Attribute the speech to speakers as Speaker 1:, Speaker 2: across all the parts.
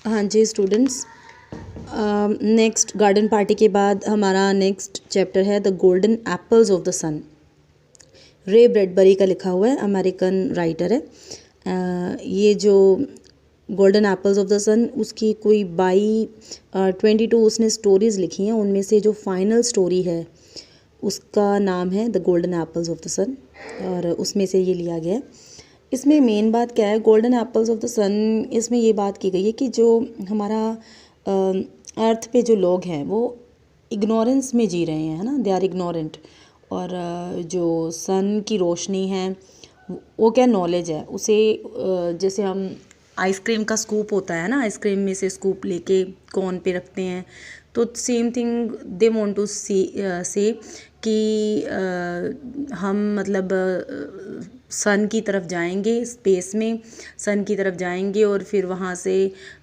Speaker 1: हाँ जी students, next garden party के बाद हमारा नेक्स्ट चैप्टर है the golden apples of the sun. Ray Bradbury का लिखा हुआ है, अमेरिकन राइटर है। ये जो गोल्डन एप्पल्स ऑफ द सन, उसकी कोई 22 उसने स्टोरीज़ लिखी हैं। उनमें से जो फाइनल स्टोरी है उसका नाम है the golden apples of the sun, और उसमें से ये लिया गया है। इसमें मेन बात क्या है, गोल्डन एप्पल्स ऑफ द सन, इसमें ये बात की गई है कि जो हमारा अर्थ पे जो लोग हैं वो इग्नोरेंस में जी रहे हैं, है ना, दे आर इग्नोरेंट। और जो सन की रोशनी है वो क्या नॉलेज है उसे, जैसे हम आइसक्रीम का स्कूप होता है ना, आइसक्रीम में से स्कूप लेके कोन पे रखते हैं, तो same thing they want to say कि हम मतलब सन की तरफ जाएंगे, स्पेस में सन की तरफ जाएंगे और फिर वहाँ से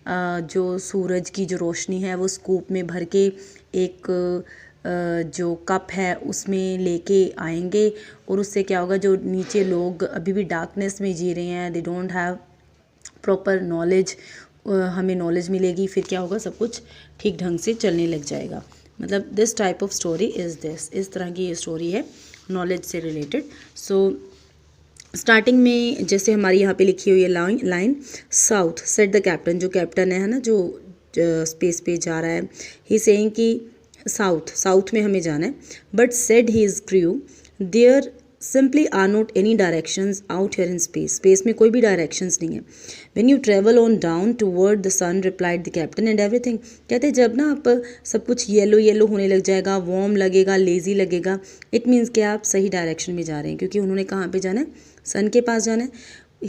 Speaker 1: जो सूरज की जो रोशनी है वो स्कूप में भर के एक जो कप है उसमें लेके आएंगे। और उससे क्या होगा, जो नीचे लोग अभी भी डार्कनेस में जी रहे हैं, they don't have proper knowledge, हमें नॉलेज मिलेगी, फिर क्या होगा, सब कुछ ठीक ढंग से चलने लग जाएगा। मतलब this type of story is this, इस तरह की ये स्टोरी है नॉलेज से रिलेटेड। सो स्टार्टिंग में जैसे हमारी यहाँ पे लिखी हुई है line south set the captain, जो कैप्टन है ना, जो स्पेस पे जा रहा है, ही सेइंग कि साउथ में हमें जाना है। But said he is crew there simply are not any directions out here in space में कोई भी डायरेक्शंस नहीं है। When you travel on down toward the sun replied the captain and everything, कहते हैं जब ना आप सब कुछ येलो येलो होने लग जाएगा, वार्म लगेगा, लेजी लगेगा, इट मीन्स कि आप सही डायरेक्शन में जा रहे हैं, क्योंकि उन्होंने कहाँ पे जाना है, सन के पास जाना है।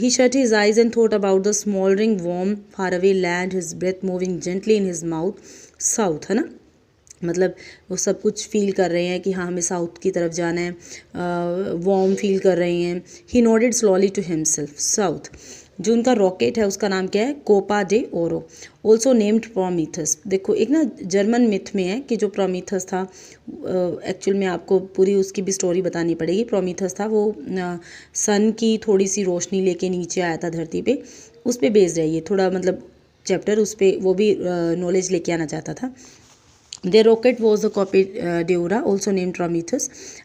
Speaker 1: He shut his eyes and thought about the smoldering warm faraway land, his breath moving gently in his mouth. South है ना, मतलब वो सब कुछ फील कर रहे हैं कि हाँ हमें साउथ की तरफ जाना है, वार्म फील कर रहे हैं। He nodded slowly to himself, south. जो उनका रॉकेट है उसका नाम क्या है, Copa de Oro, also named Prometheus. देखो एक ना जर्मन मिथ में है कि जो प्रोमीथस था, एक्चुअल में आपको पूरी उसकी भी स्टोरी बतानी पड़ेगी। प्रोमीथस था वो सन की थोड़ी सी रोशनी लेके नीचे आया था धरती पे, उस पर बेस्ड है ये थोड़ा, मतलब चैप्टर उस पर वो भी नॉलेज लेके आना चाहता था। Their rocket was the Coppedeura, also named Prometheus,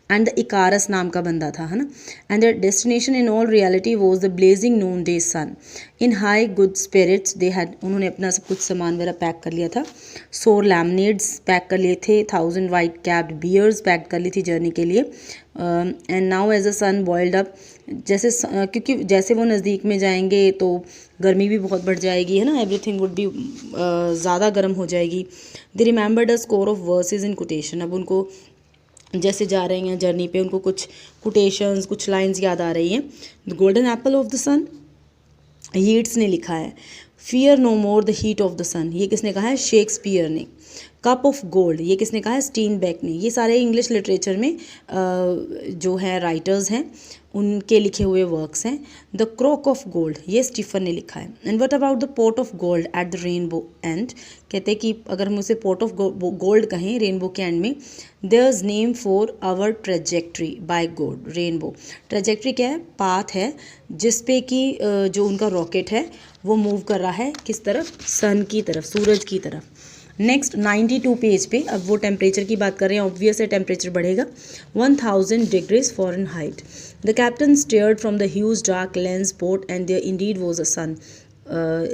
Speaker 1: and the Icarus नाम का बंदा था, है ना। And their destination in all reality was the blazing noonday sun. In high good spirits they had, उन्होंने अपना सब कुछ सामान वगैरह पैक कर लिया था। Sour lemonades पैक कर लिए थे, 1000 white capped beers पैक कर ली थी जर्नी के लिए। And now as a sun boiled up, जैसे क्योंकि जैसे वो नज़दीक में जाएंगे तो गर्मी भी बहुत बढ़ जाएगी, है ना, एवरीथिंग वुड बी ज़्यादा गर्म हो जाएगी। They remembered a score of verses in quotation, अब उनको जैसे जा रहे हैं जर्नी पे उनको कुछ कोटेशंस, कुछ लाइंस याद आ रही हैं। The golden apple of the sun, Yeats ने लिखा है। Fear no more the heat of the sun, ये किसने कहा है, शेक्सपियर ने। कप ऑफ गोल्ड, ये किसने कहा है, स्टीनबेक ने। ये सारे इंग्लिश लिटरेचर में जो है राइटर्स हैं उनके लिखे हुए वर्क्स हैं। द क्रोक ऑफ गोल्ड, ये स्टीफन ने लिखा है। And what about the pot of gold at the rainbow end, कहते हैं कि अगर हम उसे पोर्ट ऑफ गोल्ड कहें रेनबो के एंड में, there is name for our trajectory by gold. Rainbow trajectory क्या है, पाथ है जिस पे कि जो उनका रॉकेट है वो मूव कर रहा है किस तरफ, सन की तरफ, सूरज की तरफ। नेक्स्ट 92 पेज पे, अब वो टेम्परेचर की बात कर रहे हैं, ऑब्वियस है टेम्परेचर बढ़ेगा। 1000 degrees Fahrenheit. The captain stared from the huge dark lens boat and there indeed was a sun.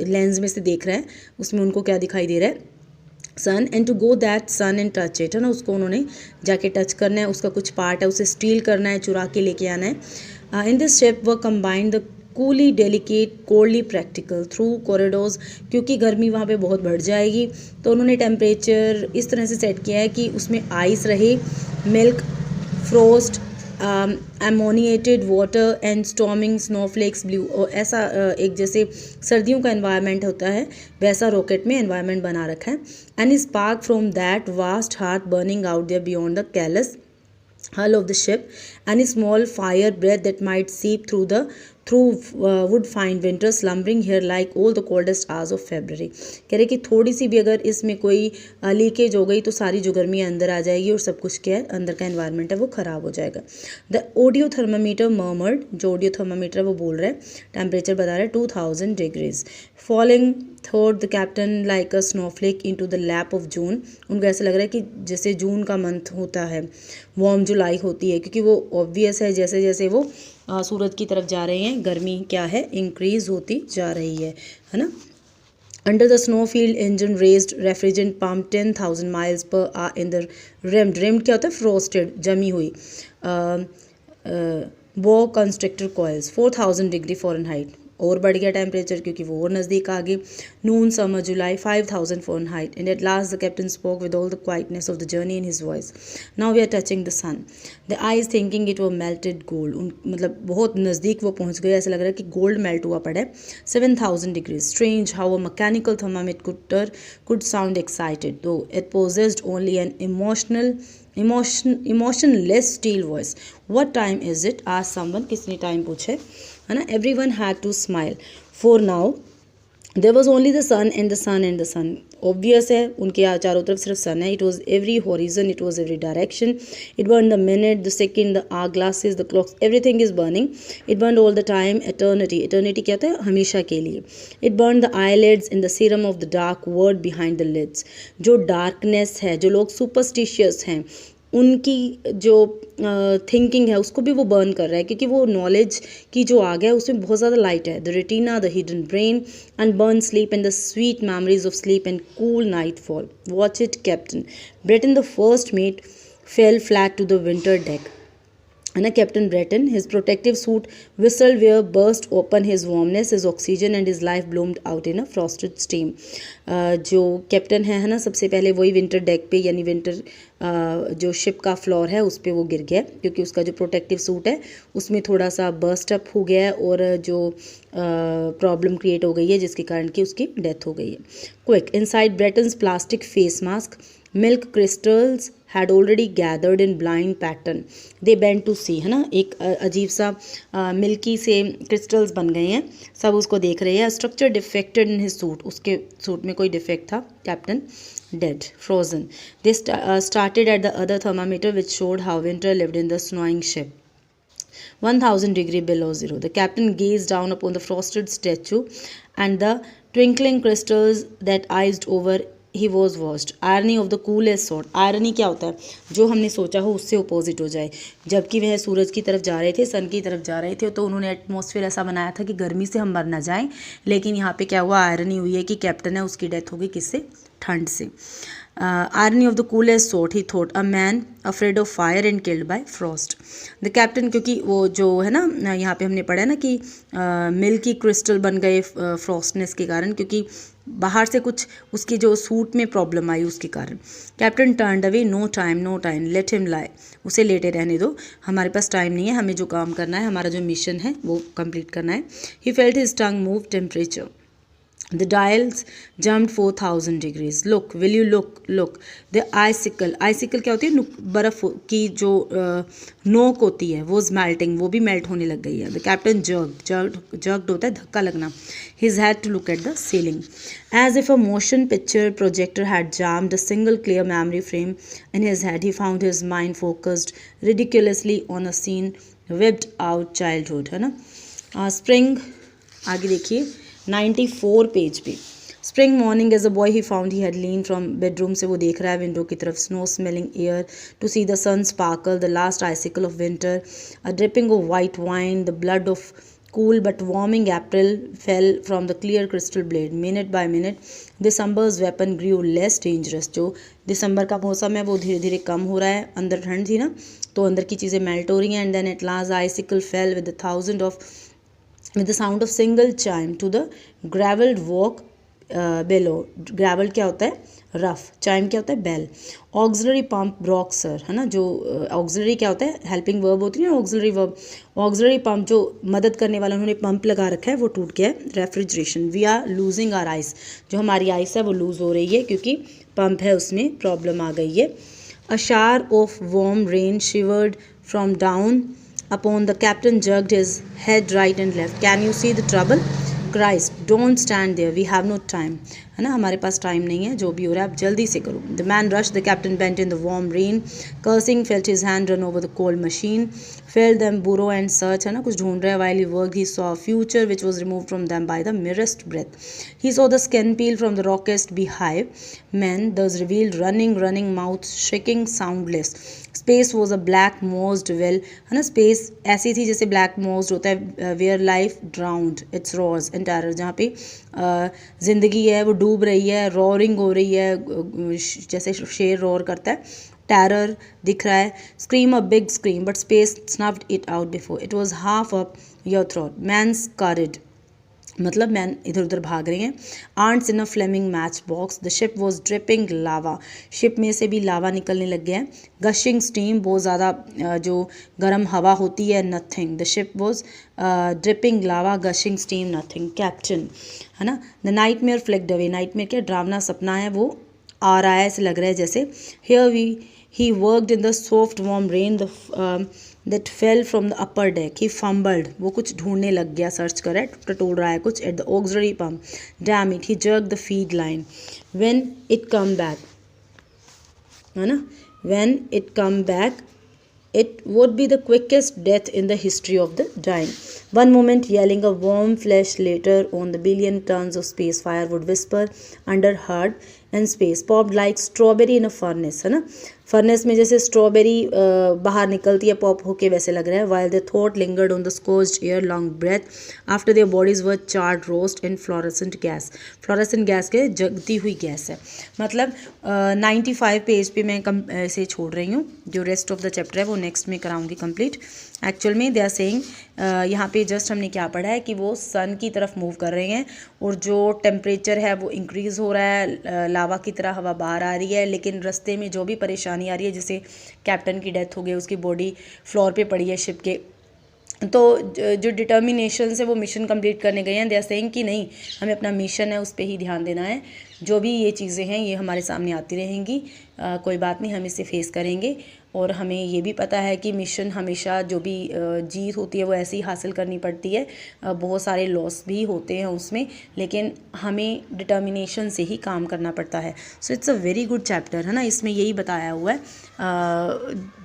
Speaker 1: Lens में से देख रहे हैं, उसमें उनको क्या दिखाई दे रहा है, sun. And to go that sun and touch it, है ना, उसको उन्होंने जाके टच करना है, उसका कुछ पार्ट है उसे स्टील करना है, चुरा के लेके आना है। इन दिस शिप व combined the coolie delicate coldly practical through corridors, क्योंकि गर्मी वहाँ पे बहुत बढ़ जाएगी तो उन्होंने टेम्परेचर इस तरह से सेट किया है कि उसमें आइस रहे, milk, frost, ammoniated water and storming snowflakes blue, और ऐसा एक जैसे सर्दियों का एनवायरनमेंट होता है वैसा रॉकेट में एनवायरनमेंट बना रखा है। And spark from that vast heart burning out there beyond the callous hull of the ship, and a small fire breath that might seep through the through wood find winter slumbering here like all the coldest hours of February. कह रहे कि थोड़ी सी भी अगर इसमें कोई leakage हो गई तो सारी जो गर्मी अंदर आ जाएगी और सब कुछ क्या है अंदर का एनवायरनमेंट है वो ख़राब हो जाएगा। द ऑडियो थर्मामीटर मर्मर्ड, जो ऑडियो थर्मामीटर है वो बोल रहा है, टेम्परेचर बता रहा है 2000 degrees. Falling thought the captain like a Snowflake into the lap of June. उनको ऐसा लग रहा है कि जैसे जून का मंथ होता है, वार्म जुलाई होती है, क्योंकि वो ऑब्वियस है जैसे जैसे वो सूरज की तरफ जा रहे हैं गर्मी क्या है इंक्रीज होती जा रही है ना। Under the snowfield engine raised refrigerant pump 10,000 miles per hour in the rimmed, rimmed क्या होता है frosted, जमी हुई boa constrictor coils 4000 degree Fahrenheit. और बढ़ गया टेम्परेचर क्योंकि वो और नज़दीक आ गए। Noon summer July 5000 Fahrenheit. And at last the captain spoke with all the quietness of the journey in his voice, now we are touching the sun, the eyes thinking it वो melted gold. मतलब बहुत नज़दीक वो पहुंच गए, ऐसा लग रहा है कि गोल्ड मेल्ट हुआ पड़ा है। 7000 degrees. Strange how a mechanical thermometer could sound excited though it possessed only an emotionless steel voice. What time is it? asked someone. किसने टाइम पूछे, है ना। Everyone had to smile, for now there was only the sun and the sun and the sun. Obvious है उनके चारों तरफ सिर्फ सन है. It was every horizon, it was every direction. It burned the minute, the second, the hour glasses, the clocks, everything is burning. It burned all the time, eternity. Eternity क्या होता है? हमेशा के लिए. It burned the eyelids in the serum of the dark word behind the lids. जो darkness है, जो लोग superstitious हैं, उनकी जो थिंकिंग है उसको भी वो बर्न कर रहा है, क्योंकि वो नॉलेज की जो आग है उसमें बहुत ज़्यादा लाइट है. The retina, the hidden brain, unburn sleep and the sweet memories of sleep and cool nightfall. Watch it captain. Breton the first mate fell flat to the winter deck. And Captain Breton, his protective suit whistled where burst open his warmness, his oxygen and his life bloomed out in a frosted steam. जो captain है ना, सबसे पहले वही winter deck पे यानी winter जो ship का फ्लोर है उस पर वो गिर गया, क्योंकि उसका जो प्रोटेक्टिव सूट है उसमें थोड़ा सा बर्स्ट अप हो गया है और जो प्रॉब्लम क्रिएट हो गई है जिसके कारण कि उसकी डेथ हो गई है. Quick inside Bretton's plastic face mask, milk crystals had already gathered in blind pattern. They bent to see, है ना, एक अजीब सा मिल्की से क्रिस्टल्स बन गए हैं, सब उसको देख रहे हैं. Structure defected in his suit, उसके सूट में कोई डिफेक्ट था. Captain dead, frozen. They started at the other thermometer which showed how winter lived in the snowing ship. 1000 degree below zero. The captain gazed down upon the frosted statue and the twinkling crystals that iced over. He was lost. Irony of the coolest sort. Irony क्या होता है? जो हमने सोचा हो उससे opposite हो जाए. जबकि वह सूरज की तरफ जा रहे थे, सन की तरफ जा रहे थे, तो उन्होंने एटमॉस्फेयर ऐसा बनाया था कि गर्मी से हम मर ना जाएं. लेकिन यहाँ पे क्या हुआ, आयरनी हुई है कि कैप्टन है उसकी डेथ हो गई किससे? ठंड से. Irony of the coolest sort he thought, a man afraid of fire and killed by Frost. The captain, क्योंकि वो जो है ना यहाँ पे हमने पढ़ा है ना कि मिल्की क्रिस्टल बन गए फ्रॉस्टनेस के कारण, क्योंकि बाहर से कुछ उसके जो सूट में प्रॉब्लम आई उसके कारण. Captain turned away. No time, let him lie. उसे लेटे रहने दो, हमारे पास टाइम नहीं है, हमें जो काम करना है, हमारा जो मिशन है वो कंप्लीट करना है. He felt his tongue move. Temperature. The dials jumped 4000 degrees. Look, will you look? The icicle. Icicle क्या होती है? बर्फ की जो नोक होती है वो melting, वो भी मेल्ट होने लग गई है. The captain jerked होता है धक्का लगना. His had to look at the ceiling. As if a motion picture projector had jammed a single clear memory frame in his head, he found his mind focused ridiculously on a scene whipped out childhood, है ना. Spring, आगे देखिए 94 page पे. Spring morning as a boy he found he had lean from bedroom. से वो देख रहा है विंडो की तरफ. Snow smelling air to see the sun sparkle, the last icicle of winter, a dripping of white wine, the blood of cool but warming April fell from the clear crystal blade. Minute by minute December's weapon grew less dangerous. जो दिसंबर का मौसम है वो धीरे धीरे कम हो रहा है. अंदर ठंड थी ना, तो अंदर की चीज़ें मेल्ट हो रही हैं. And then at last icicle fell with the sound of single chime to the gravelled walk below. gravel क्या होता है? रफ. chime क्या होता है? Bell. Auxiliary pump broke sir, है ना. जो ऑक्सिलरी क्या होता है? हेल्पिंग वर्ब होती है ना, ऑक्सिलरी वर्ब. ऑक्सिलरी पंप जो मदद करने वाला उन्होंने पंप लगा रखा है वो टूट गया है. Refrigeration. We are losing our ice. जो हमारी आइस है वो लूज़ हो रही है क्योंकि पंप है उसमें प्रॉब्लम आ गई है. अ शार of warm rain शिवर्ड from down Upon the captain jerked his head right and left. Can you see the trouble? Christ, don't stand there. We have no time. है ना, हमारे पास टाइम नहीं है, जो भी हो रहा है आप जल्दी से करो. The man rushed. The captain bent in the warm rain, cursing, felt his hand run over the cold machine, felt them burrow and search. है ना, कुछ ढूंढ रहा है. While he worked, he saw a future which was removed from them by the merest breath. He saw the skin peel from the rockest beehive. Men thus revealed, running, mouths shaking, soundless. Space was a black mossed well, है ना, space ऐसी थी जैसे black मोज्ड होता है, where life drowned its roars in terror, जहाँ पे ज़िंदगी है वो डूब रही है, रॉरिंग हो रही है, जैसे शेर रॉर करता है, टेरर दिख रहा है. Scream a big scream but space snuffed it out before it was half up your throat. Man scurried, मतलब मैन इधर उधर भाग रहे हैं. Ants in a flaming match box. The ship was dripping lava. Ship में से भी लावा निकलने लग गया है. गशिंग स्टीम, बहुत ज़्यादा जो गर्म हवा होती है. Nothing. The ship was dripping lava, gushing steam, nothing. Captain, है ना. The nightmare flaked away. Nightmare क्या, डरावना सपना है, वो आ रहा है, ऐसे लग रहा है जैसे. Here he worked in the soft warm rain that fell from the upper deck. He fumbled, वो कुछ ढूंढने लग गया, सर्च कर रहा है, टटोल रहा है कुछ. At the auxiliary pump, damn it, he jerked the feed line. When it come back, है ना, when it come back, it would be the quickest death in the history of the dying. One moment yelling, a warm flash later on the billion tons of space fire would whisper under hard and space popped like strawberry in a furnace, है ना. Furnace में जैसे strawberry बाहर निकलती है pop होके, वैसे लग रहा है. While the thought lingered on the scorched air long breath after their bodies were charred roast in fluorescent gas. Fluorescent gas के जगती हुई गैस है. मतलब 95 पेज पे मैं ऐसे छोड़ रही हूँ. जो रेस्ट ऑफ द चैप्टर है वो नेक्स्ट में कराऊंगी कंप्लीट. एक्चुअल में दे आर सेइंग, यहाँ पे जस्ट हमने क्या पढ़ा है कि वो सन की तरफ मूव कर रहे हैं और जो टेम्परेचर है वो इंक्रीज़ हो रहा है, लावा की तरह हवा बाहर आ रही है. लेकिन रास्ते में जो भी परेशानी आ रही है, जैसे कैप्टन की डेथ हो गई, उसकी बॉडी फ्लोर पे पड़ी है शिप के, तो जो डिटर्मिनेशन से वो मिशन कंप्लीट करने गए हैं, दे आर सेइंग कि नहीं, हमें अपना मिशन है उस पर ही ध्यान देना है. जो भी ये चीज़ें हैं ये हमारे सामने आती रहेंगी, कोई बात नहीं, हम इसे फेस करेंगे. और हमें ये भी पता है कि मिशन हमेशा जो भी जीत होती है वो ऐसे ही हासिल करनी पड़ती है. बहुत सारे लॉस भी होते हैं उसमें, लेकिन हमें डिटर्मिनेशन से ही काम करना पड़ता है. So it's a very good chapter, है ना. इसमें यही बताया हुआ है.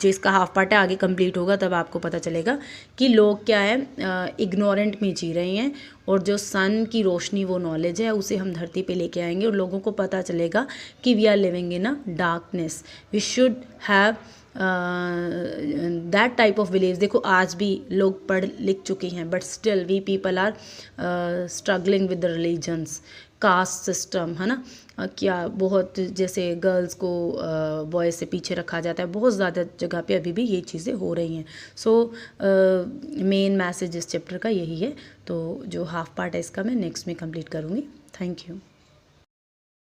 Speaker 1: जिसका हाफ पार्ट है आगे कंप्लीट होगा तब आपको पता चलेगा कि लोग क्या है, इग्नोरेंट में जी रहे हैं, और जो सन की रोशनी वो नॉलेज है उसे हम धरती पे लेके आएंगे और लोगों को पता चलेगा कि we are living in a darkness. We should have that type of believe. देखो आज भी लोग पढ़ लिख चुके हैं, but still we people are struggling with the religions, caste system, है ना. क्या बहुत जैसे गर्ल्स को बॉयज़ से पीछे रखा जाता है, बहुत ज़्यादा जगह पे अभी भी ये चीज़ें हो रही हैं. सो मेन मैसेज इस चैप्टर का यही है. तो जो हाफ पार्ट है इसका मैं नेक्स्ट में कंप्लीट करूँगी. Thank you.